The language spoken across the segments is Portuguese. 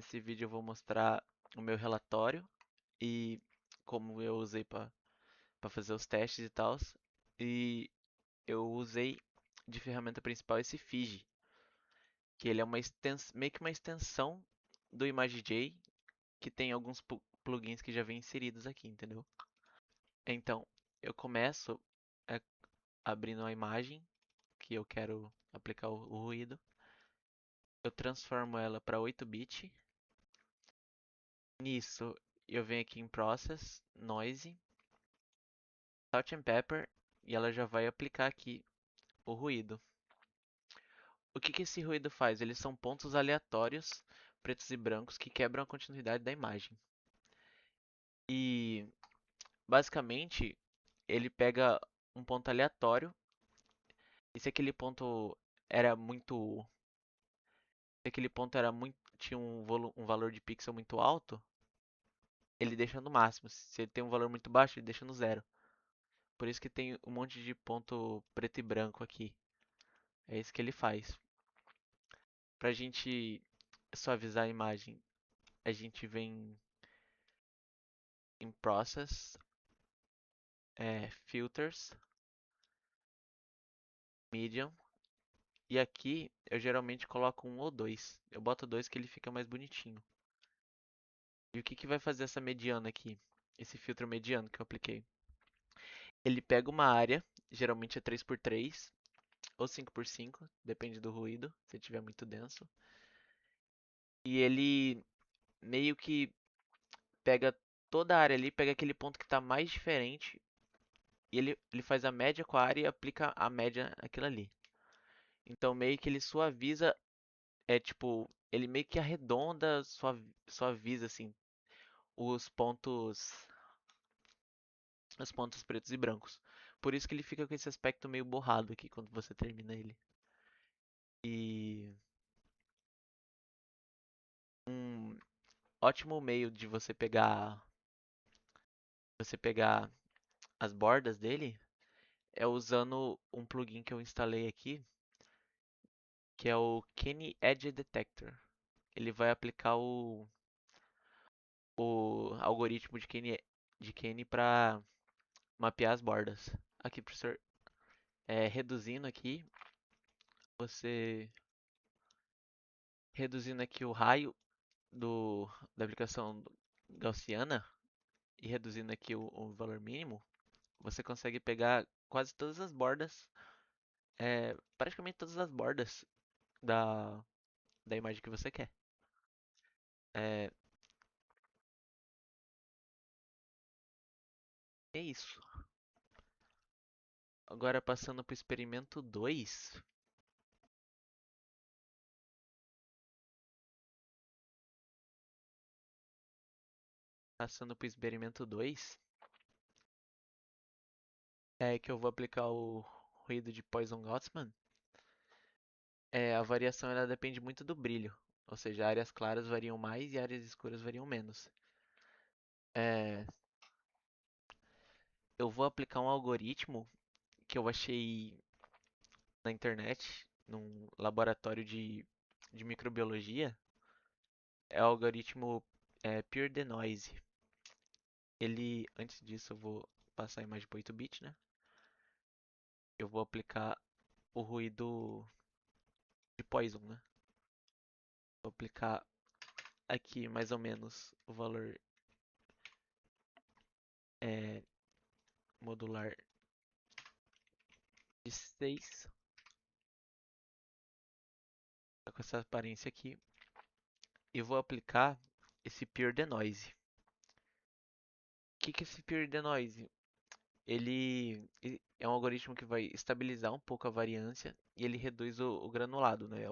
Nesse vídeo eu vou mostrar o meu relatório e como eu usei para fazer os testes e tal. E eu usei de ferramenta principal esse Fiji, que ele é meio que uma extensão do ImageJ, que tem alguns plugins que já vêm inseridos aqui, entendeu? Então, eu começo é, abrindo a imagem que eu quero aplicar o ruído. Eu transformo ela para 8-bit. Nisso, eu venho aqui em Process, Noise, Salt and Pepper e ela já vai aplicar aqui o ruído. O que esse ruído faz? Eles são pontos aleatórios, pretos e brancos, que quebram a continuidade da imagem. E basicamente ele pega um ponto aleatório e se aquele ponto era muito, se aquele ponto era muito, tinha um valor de pixel muito alto, ele deixa no máximo. Se ele tem um valor muito baixo, ele deixa no zero. Por isso que tem um monte de ponto preto e branco aqui. É isso que ele faz. Pra gente suavizar a imagem, a gente vem em Process, Filters, Medium. E aqui eu geralmente coloco um ou dois. Eu boto dois que ele fica mais bonitinho. E o que vai fazer essa mediana aqui? Esse filtro mediano que eu apliquei. Ele pega uma área, geralmente é 3x3 ou 5x5, depende do ruído, se tiver muito denso. E ele meio que pega toda a área ali, pega aquele ponto que está mais diferente e ele faz a média com a área e aplica a média naquilo ali. Então meio que ele suaviza, tipo, ele meio que arredonda, suaviza assim os pontos pretos e brancos. Por isso que ele fica com esse aspecto meio borrado aqui quando você termina ele. E um ótimo meio de você pegar as bordas dele é usando um plugin que eu instalei aqui, que é o Kenny Edge Detector. Ele vai aplicar o algoritmo de Kenny para mapear as bordas. Aqui, professor, reduzindo aqui, você reduzindo aqui o raio da aplicação gaussiana e reduzindo aqui o valor mínimo, você consegue pegar quase todas as bordas, praticamente todas as bordas da, da imagem que você quer. É, é isso. Agora passando para o experimento 2. Passando para o experimento 2, é que eu vou aplicar o ruído de Poisson Gottman. A variação ela depende muito do brilho, ou seja, áreas claras variam mais e áreas escuras variam menos. É, eu vou aplicar um algoritmo que eu achei na internet, num laboratório de microbiologia. É o algoritmo Pure Denoise. Antes disso, eu vou passar a imagem para 8-bit, né? Eu vou aplicar o ruído de Poisson, né? Vou aplicar aqui mais ou menos o valor é, modular de 6. Tá com essa aparência aqui. E vou aplicar esse Pure Denoise. O que é esse Pure Denoise? Ele é um algoritmo que vai estabilizar um pouco a variância e ele reduz o granulado, né?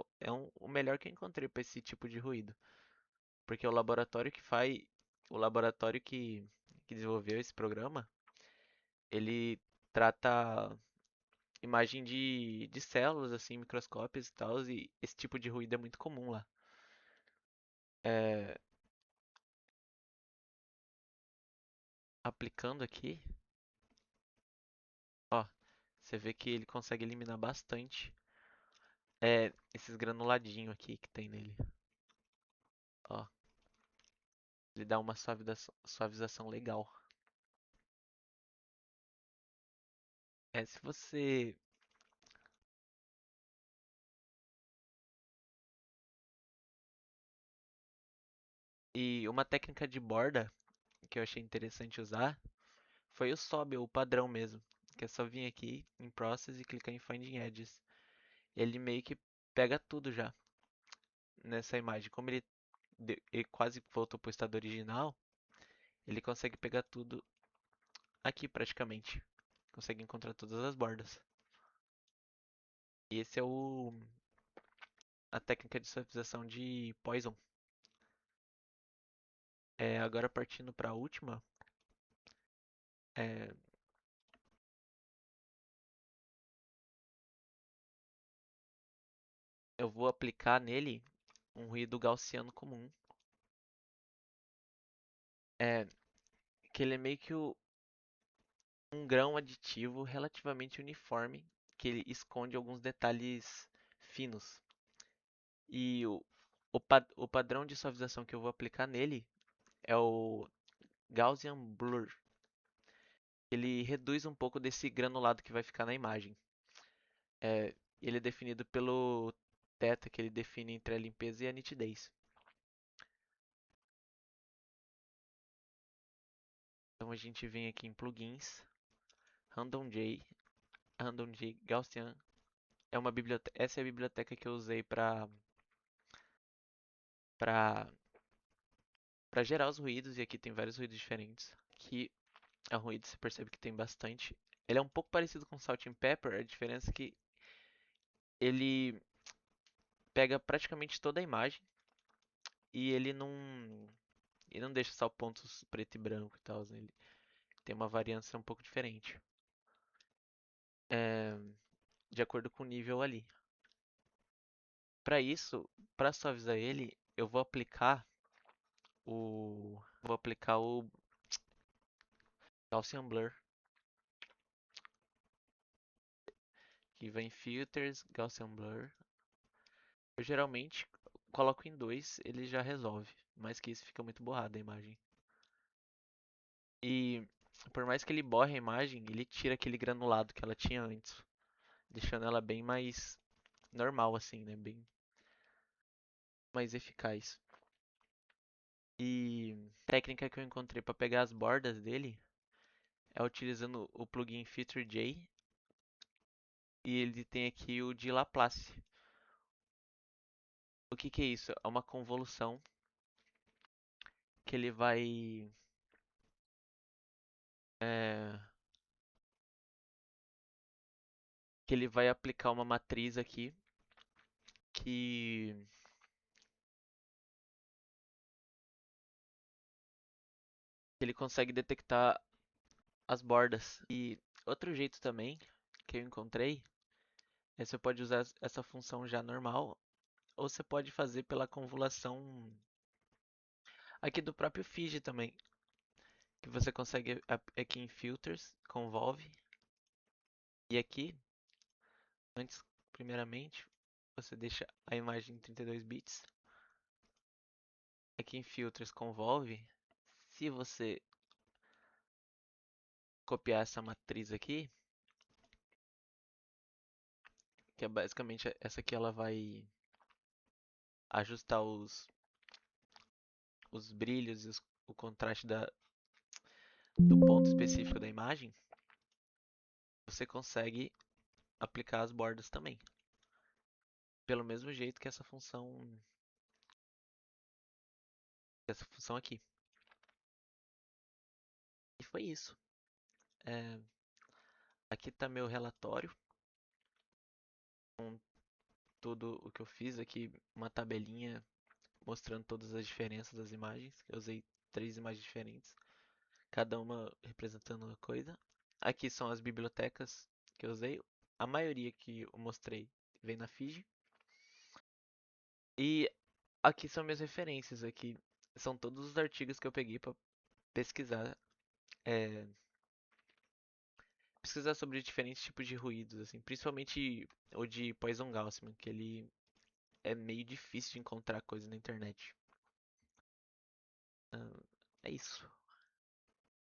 O melhor que eu encontrei para esse tipo de ruído, porque o laboratório que desenvolveu esse programa, ele trata imagem de células assim, microscópios e tal, e esse tipo de ruído é muito comum lá. É, aplicando aqui, ó, você vê que ele consegue eliminar bastante esses granuladinhos aqui que tem nele. Ó. Ele dá uma suavização legal. Se você. E uma técnica de borda que eu achei interessante usar foi o sobe, o padrão mesmo. Que é só vir aqui em Process e clicar em Finding Edges. Ele meio que pega tudo já nessa imagem. Como ele quase voltou pro estado original, ele consegue pegar tudo aqui praticamente. Consegue encontrar todas as bordas. E esse é a técnica de suavização de Poison. Agora partindo para a última, é, eu vou aplicar nele um ruído gaussiano comum. É, que ele é meio que um grão aditivo relativamente uniforme, que ele esconde alguns detalhes finos. E o padrão de suavização que eu vou aplicar nele é o Gaussian Blur. Ele reduz um pouco desse granulado que vai ficar na imagem. Ele é definido pelo θ, que ele define entre a limpeza e a nitidez. Então a gente vem aqui em plugins, Random J, Gaussian. Essa é a biblioteca que eu usei para gerar os ruídos, e aqui tem vários ruídos diferentes. Aqui é um ruído, você percebe que tem bastante. Ele é um pouco parecido com Salt and Pepper, a diferença é que ele pega praticamente toda a imagem e ele não deixa só pontos preto e branco e tal. Ele tem uma variância um pouco diferente, é, de acordo com o nível ali. Para isso, para suavizar ele, eu vou aplicar o Gaussian Blur, que vem em Filters, Gaussian Blur. Eu geralmente coloco em 2, ele já resolve. Mais que isso fica muito borrada a imagem. E por mais que ele borre a imagem, ele tira aquele granulado que ela tinha antes, deixando ela bem mais normal assim, né? Bem mais eficaz. E a técnica que eu encontrei para pegar as bordas dele é utilizando o plugin Feature J, e ele tem aqui o de Laplace. O que que é isso? É uma convolução que ele vai é, aplicar uma matriz aqui que ele consegue detectar as bordas. E outro jeito também que eu encontrei é você pode usar essa função já normal, ou você pode fazer pela convolução aqui do próprio Fiji também, que você consegue aqui em Filters, Convolve, e aqui, antes, primeiramente, você deixa a imagem em 32 bits. Aqui em Filters, Convolve, se você copiar essa matriz aqui, que é basicamente essa aqui, ela vai ajustar os brilhos e o contraste do ponto específico da imagem, você consegue aplicar as bordas também. Pelo mesmo jeito que essa função aqui. E foi isso. É, aqui está meu relatório com tudo o que eu fiz aqui, uma tabelinha mostrando todas as diferenças das imagens. Eu usei 3 imagens diferentes, cada uma representando uma coisa. Aqui são as bibliotecas que eu usei. A maioria que eu mostrei vem na Fiji. E aqui são minhas referências. Aqui são todos os artigos que eu peguei para pesquisar, é, pesquisar sobre diferentes tipos de ruídos, assim, principalmente o de Poison Gaussian, que ele é meio difícil de encontrar coisa na internet. É isso.